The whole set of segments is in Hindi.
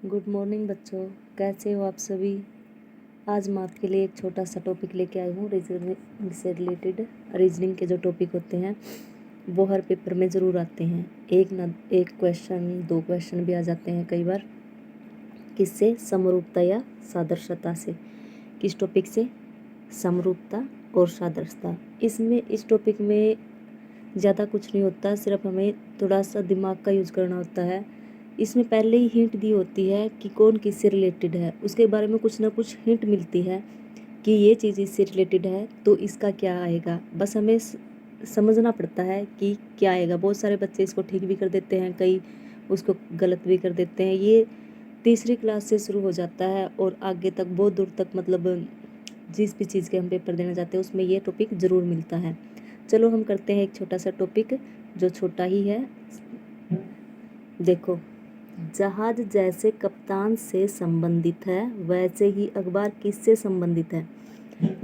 गुड मॉर्निंग बच्चों, कैसे हो आप सभी। आज मैं आपके लिए एक छोटा सा टॉपिक लेके आई हूँ। रीजनिंग से रिलेटेड रीजनिंग के जो टॉपिक होते हैं वो हर पेपर में ज़रूर आते हैं। एक क्वेश्चन, दो क्वेश्चन भी आ जाते हैं कई बार। किससे? समरूपता या सादृश्यता से। किस टॉपिक से? समरूपता और सादृश्यता। इस टॉपिक में ज़्यादा कुछ नहीं होता, सिर्फ हमें थोड़ा सा दिमाग का यूज़ करना होता है। इसमें पहले ही हिंट दी होती है कि कौन किससे रिलेटेड है, उसके बारे में कुछ ना कुछ हिंट मिलती है कि ये चीज़ इससे रिलेटेड है तो इसका क्या आएगा। बस हमें समझना पड़ता है कि क्या आएगा। बहुत सारे बच्चे इसको ठीक भी कर देते हैं, कई उसको गलत भी कर देते हैं। ये तीसरी क्लास से शुरू हो जाता है और आगे तक बहुत दूर तक, मतलब जिस भी चीज़ के हम पेपर देना चाहते हैं उसमें ये टॉपिक ज़रूर मिलता है। चलो हम करते हैं एक छोटा सा टॉपिक जो छोटा ही है। देखो, जहाज जैसे कप्तान से संबंधित है वैसे ही अखबार किससे संबंधित है?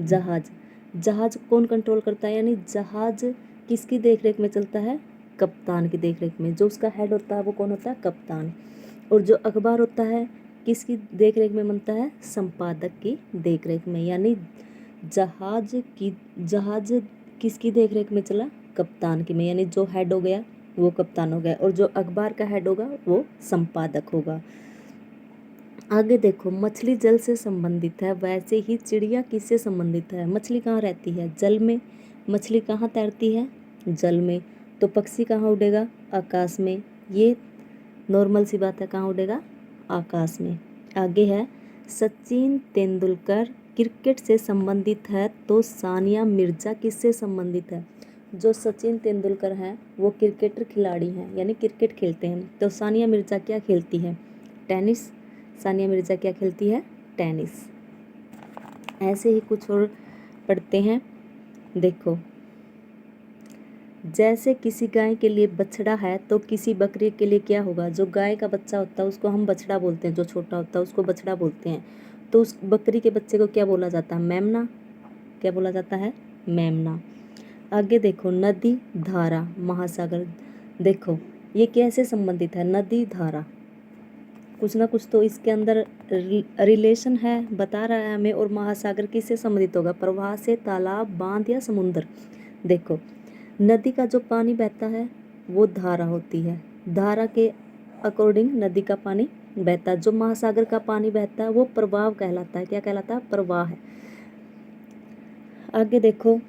जहाज कौन कंट्रोल करता है, यानी जहाज किसकी देखरेख में चलता है? कप्तान की देखरेख में। जो उसका हेड होता है वो कौन होता है? कप्तान। और जो अखबार होता है किसकी देखरेख में बनता है? संपादक की देखरेख में। यानी जहाज किसकी देखरेख में चला? कप्तान की में। यानी जो हेड हो गया वो कप्तान हो गया और जो अखबार का हेड होगा वो संपादक होगा। आगे देखो, मछली जल से संबंधित है वैसे ही चिड़िया किससे संबंधित है? मछली कहाँ रहती है? जल में। मछली कहाँ तैरती है? जल में। तो पक्षी कहाँ उड़ेगा? आकाश में। ये नॉर्मल सी बात है, कहाँ उड़ेगा? आकाश में। आगे है, सचिन तेंदुलकर क्रिकेट से संबंधित है तो सानिया मिर्जा किससे संबंधित है? जो सचिन तेंदुलकर हैं वो क्रिकेटर खिलाड़ी हैं, यानी क्रिकेट खेलते हैं। तो सानिया मिर्जा क्या खेलती है? टेनिस। सानिया मिर्जा क्या खेलती है? टेनिस। ऐसे ही कुछ और पढ़ते हैं। देखो, जैसे किसी गाय के लिए बछड़ा है तो किसी बकरी के लिए क्या होगा? जो गाय का बच्चा होता है उसको हम बछड़ा बोलते हैं, जो छोटा होता है उसको बछड़ा बोलते हैं। तो उस बकरी के बच्चे को क्या बोला जाता है? मेमना। क्या बोला जाता है? मेमना। आगे देखो, नदी, धारा, महासागर। देखो ये कैसे संबंधित है? नदी, धारा, कुछ ना कुछ तो इसके अंदर रिलेशन है, बता रहा है हमें। और महासागर किससे संबंधित होगा? प्रवाह से, तालाब, बांध या समुद्र। देखो, नदी का जो पानी बहता है वो धारा होती है, धारा के अकॉर्डिंग नदी का पानी बहता है। जो महासागर का पानी बहता है वो प्रवाह कहलाता है। क्या कहलाता है? प्रवाह है। आगे देखो,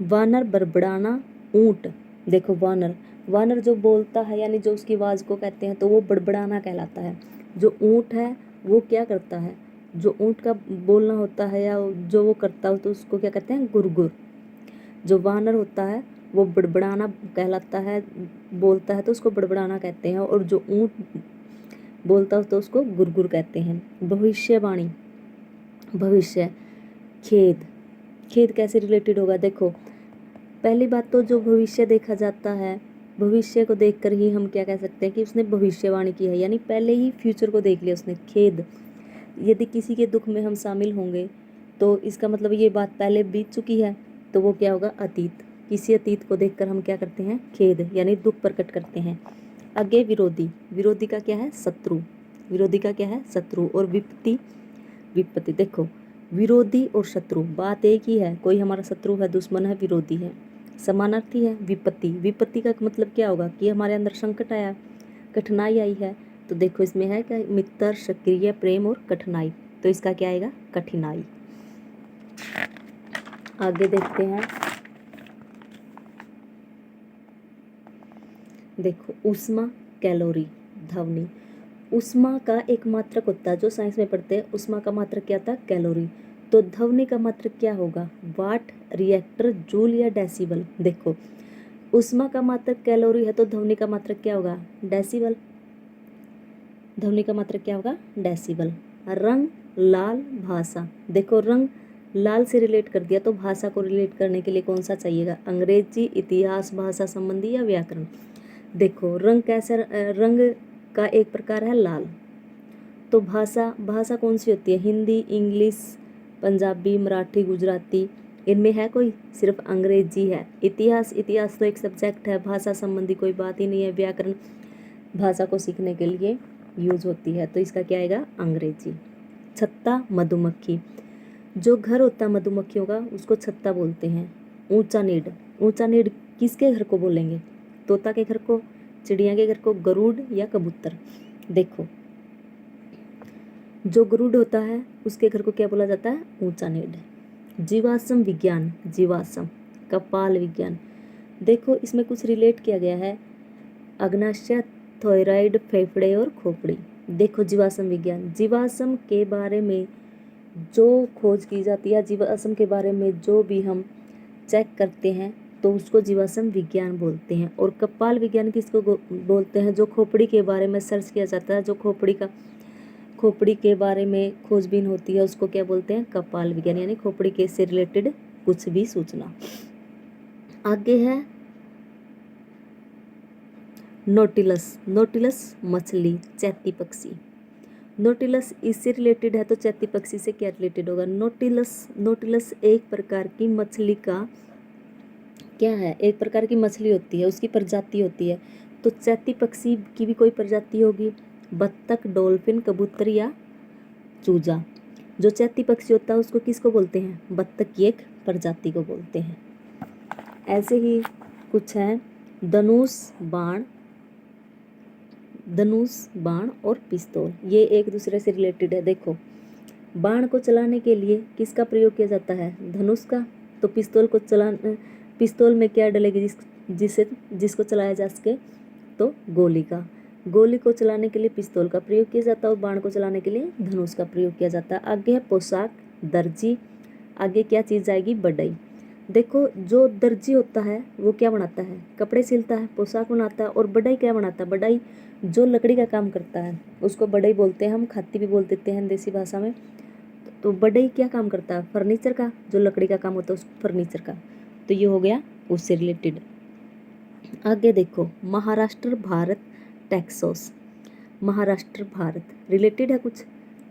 वानर, बड़बड़ाना, ऊंट। देखो, वानर जो बोलता है, यानी जो उसकी आवाज़ को कहते हैं तो वो बड़बड़ाना कहलाता है। जो ऊंट है वो क्या करता है? जो ऊंट का बोलना होता है या जो वो करता है तो उसको क्या कहते हैं? गुरगुर। जो वानर होता है वो बड़बड़ाना कहलाता है, बोलता है तो उसको बड़बड़ाना कहते हैं। और जो ऊंट बोलता है तो उसको गुरगुर कहते हैं। भविष्यवाणी, भविष्य। खेद कैसे रिलेटेड होगा? देखो, पहली बात तो जो भविष्य देखा जाता है, भविष्य को देखकर ही हम क्या कह सकते हैं कि उसने भविष्यवाणी की है, यानी पहले ही फ्यूचर को देख लिया उसने। खेद, यदि किसी के दुख में हम शामिल होंगे तो इसका मतलब ये बात पहले बीत चुकी है तो वो क्या होगा? अतीत। किसी अतीत को देखकर हम क्या करते हैं? खेद, यानी दुख प्रकट करते हैं। आगे विरोधी का क्या है? शत्रु। विरोधी का क्या है? शत्रु। और विपत्ति। देखो, विरोधी और शत्रु बात एक ही है। कोई हमारा शत्रु है, दुश्मन है, विरोधी है, समानार्थी है। विपत्ति का मतलब क्या होगा? कि हमारे अंदर संकट आया, कठिनाई आई है। तो देखो इसमें है क्या? मित्र, सक्रिय, प्रेम और कठिनाई। तो इसका क्या आएगा? कठिनाई। आगे देखते हैं। देखो, ऊष्मा, कैलोरी, ध्वनि। ऊष्मा का एक मात्रक होता है, जो साइंस में पढ़ते हैं। ऊष्मा का मात्रक क्या था? कैलोरी। तो ध्वनि का मात्रक क्या होगा? वाट, रिएक्टर, जूल या डेसिबल। देखो, ऊष्मा का मात्रक कैलोरी है तो ध्वनि का मात्रक क्या होगा? डेसिबल। ध्वनि का मात्रक क्या होगा? डेसिबल। रंग, लाल, भाषा। देखो, रंग लाल से रिलेट कर दिया तो भाषा को रिलेट करने के लिए कौन सा चाहिएगा? अंग्रेजी, इतिहास, भाषा संबंधी या व्याकरण। देखो, रंग का एक प्रकार है लाल। तो भाषा कौन सी होती है? हिंदी, इंग्लिश, पंजाबी, मराठी, गुजराती। इनमें है कोई? सिर्फ अंग्रेजी है। इतिहास तो एक सब्जेक्ट है, भाषा संबंधी कोई बात ही नहीं है। व्याकरण भाषा को सीखने के लिए यूज होती है, तो इसका क्या आएगा, अंग्रेजी। छत्ता मधुमक्खी, जो घर होता है मधुमक्खियों का उसको छत्ता बोलते हैं। ऊंचा नीड, ऊंचा नीड किसके घर को बोलेंगे, तोता के घर को, चिड़िया के घर को, गरुड़ या कबूतर। देखो जो गरुड़ होता है उसके घर को क्या बोला जाता है, ऊंचा नीड। जीवाश्म विज्ञान, जीवाश्म, कपाल विज्ञान, देखो इसमें कुछ रिलेट किया गया है, अग्नाशय, थायराइड, फेफड़े और खोपड़ी। देखो जीवाश्म विज्ञान, जीवाश्म के बारे में जो खोज की जाती है, जीवाश्म के बारे में जो भी हम चेक करते हैं तो उसको जीवाश्म विज्ञान बोलते हैं। और कपाल विज्ञान किसको बोलते हैं, जो खोपड़ी के बारे में सर्च किया जाता है, जो खोपड़ी के बारे में खोजबीन होती है उसको क्या बोलते हैं, कपाल विज्ञान, यानी खोपड़ी के से रिलेटेड कुछ भी सूचना। आगे है नोटिलस, नोटिलस मछली, चैती पक्षी। नोटिलस इससे रिलेटेड है तो चैती पक्षी से क्या रिलेटेड होगा, नोटिलस, नोटिलस एक प्रकार की मछली का क्या है, एक प्रकार की मछली होती है, उसकी प्रजाति होती है। तो चैती पक्षी की भी कोई प्रजाति होगी, बत्तख, डॉल्फिन, कबूतर या चूजा। जो चैती पक्षी होता है उसको किसको बोलते हैं, बत्तख की एक प्रजाति को बोलते हैं। ऐसे ही कुछ है धनुष बाण, धनुष बाण और पिस्तौल, ये एक दूसरे से रिलेटेड है। देखो बाण को चलाने के लिए किसका प्रयोग किया जाता है, धनुष का। तो पिस्तौल में क्या डलेगी, जिसको चलाया जा सके, तो गोली का। गोली को चलाने के लिए पिस्तौल का प्रयोग किया जाता है और बाण को चलाने के लिए धनुष का प्रयोग किया जाता है। आगे है पोशाक, दर्जी, आगे क्या चीज़ आएगी, बढ़ई। देखो जो दर्जी होता है वो क्या बनाता है, कपड़े सिलता है, पोशाक बनाता है। और बढ़ई क्या बनाता है, बढ़ई जो लकड़ी का काम करता है उसको बढ़ई बोलते हैं, हम खाती भी बोल देते हैं देसी भाषा में। तो बढ़ई क्या काम करता है, फर्नीचर का, जो लकड़ी का काम होता है उस फर्नीचर का। तो ये हो गया उससे रिलेटेड। आगे देखो महाराष्ट्र, भारत, टेक्सास। महाराष्ट्र भारत रिलेटेड है कुछ,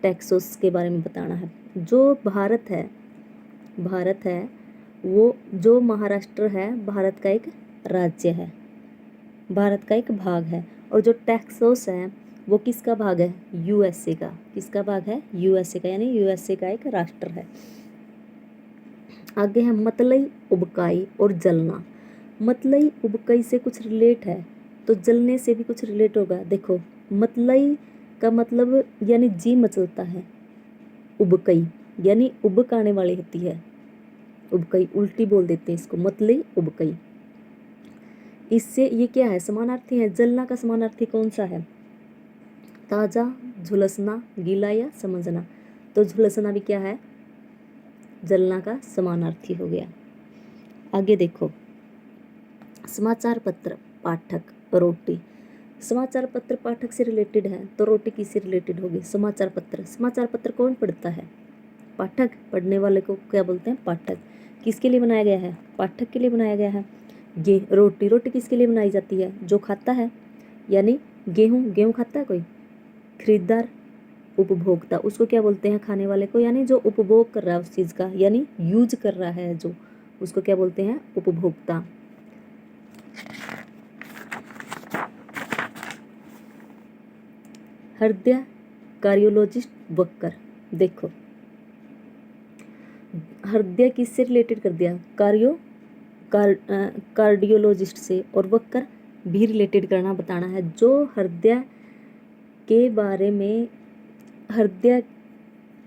टेक्सास के बारे में बताना है। जो भारत है वो, जो महाराष्ट्र है भारत का एक राज्य है, भारत का एक भाग है। और जो टेक्सास है वो किसका भाग है, यूएसए का। किसका भाग है, यूएसए का, यानी यूएसए का एक राष्ट्र है। आगे है मतलई, उबकाई और जलना। मतलई उबकाई से कुछ रिलेट है तो जलने से भी कुछ रिलेट होगा। देखो मतलई का मतलब यानी जी मचलता है, उबकई यानी उबक आने वाली होती है, उबकई उल्टी बोल देते हैं इसको, मतलई उबकई। इससे ये क्या है, समानार्थी है। जलना का समानार्थी कौन सा है, ताजा, झुलसना, गीला या समझना। तो झुलसना भी क्या है, जलना का समानार्थी हो गया। आगे देखो समाचार पत्र, पाठक, रोटी। समाचार पत्र पाठक से रिलेटेड है तो रोटी किससे रिलेटेड होगी, समाचार पत्र। समाचार पत्र कौन पढ़ता है, पाठक। पढ़ने वाले को क्या बोलते हैं, पाठक। किसके लिए बनाया गया है, पाठक के लिए बनाया गया है। रोटी, रोटी किसके लिए बनाई जाती है, जो खाता है, यानी गेहूँ, गेहूँ खाता है कोई, खरीदार, उपभोक्ता, उसको क्या बोलते हैं, खाने वाले को, यानी जो उपभोग कर रहा है उस चीज़ का, यानी यूज कर रहा है जो, उसको क्या बोलते हैं, उपभोक्ता। हृदय, कार्डियोलॉजिस्ट, वक्कर। देखो हृदय किससे रिलेटेड कर दिया, कार्डियोलॉजिस्ट से, और वक्कर भी रिलेटेड करना बताना है। जो हृदय के बारे में, हृदय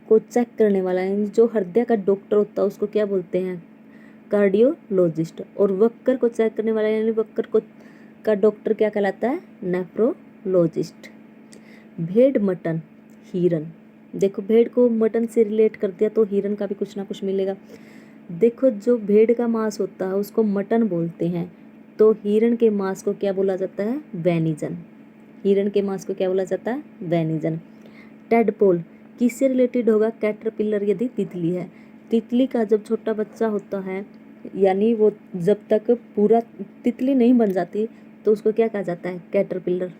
को चेक करने वाला है, जो हृदय का डॉक्टर होता है उसको क्या बोलते हैं, कार्डियोलॉजिस्ट। और वक्कर को चेक करने वाला यानी वक्कर को का डॉक्टर क्या कहलाता है, नेफ्रोलॉजिस्ट। भेड़, मटन, हिरन। देखो भेड़ को मटन से रिलेट कर दिया तो हिरन का भी कुछ ना कुछ मिलेगा। देखो जो भेड़ का मांस होता है उसको मटन बोलते हैं, तो हिरन के मांस को क्या बोला जाता है, वेनिजन। हिरन के मांस को क्या बोला जाता है, वेनिजन। टेडपोल किससे रिलेटेड होगा, कैटरपिलर यदि तितली है। तितली का जब छोटा बच्चा होता है, यानी वो जब तक पूरा तितली नहीं बन जाती तो उसको क्या कहा जाता है, कैटरपिलर।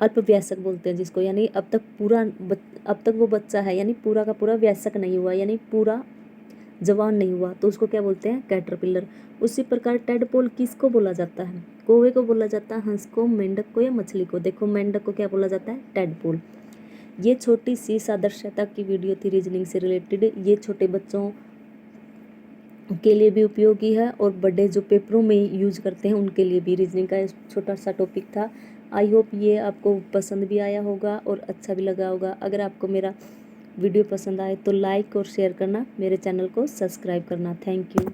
अल्पवयस्क बोलते हैं जिसको, यानी अब तक वो बच्चा है, यानी पूरा का पूरा वयस्क नहीं हुआ, यानी पूरा जवान नहीं हुआ तो उसको क्या बोलते हैं, कैटरपिलर। उसी प्रकार टेडपोल किसको बोला जाता है, कौवे को बोला जाता है, हंस को, मेंढक को या मछली को। देखो मेंढक को क्या बोला जाता है, टेडपोल। ये छोटी सी सादृश्यता की वीडियो थी रीजनिंग से रिलेटेड। ये छोटे बच्चों के लिए भी उपयोगी है और बड़े जो पेपरों में यूज करते हैं उनके लिए भी। रीजनिंग का छोटा सा टॉपिक था। आई होप ये आपको पसंद भी आया होगा और अच्छा भी लगा होगा। अगर आपको मेरा वीडियो पसंद आए तो लाइक और शेयर करना, मेरे चैनल को सब्सक्राइब करना। Thank you.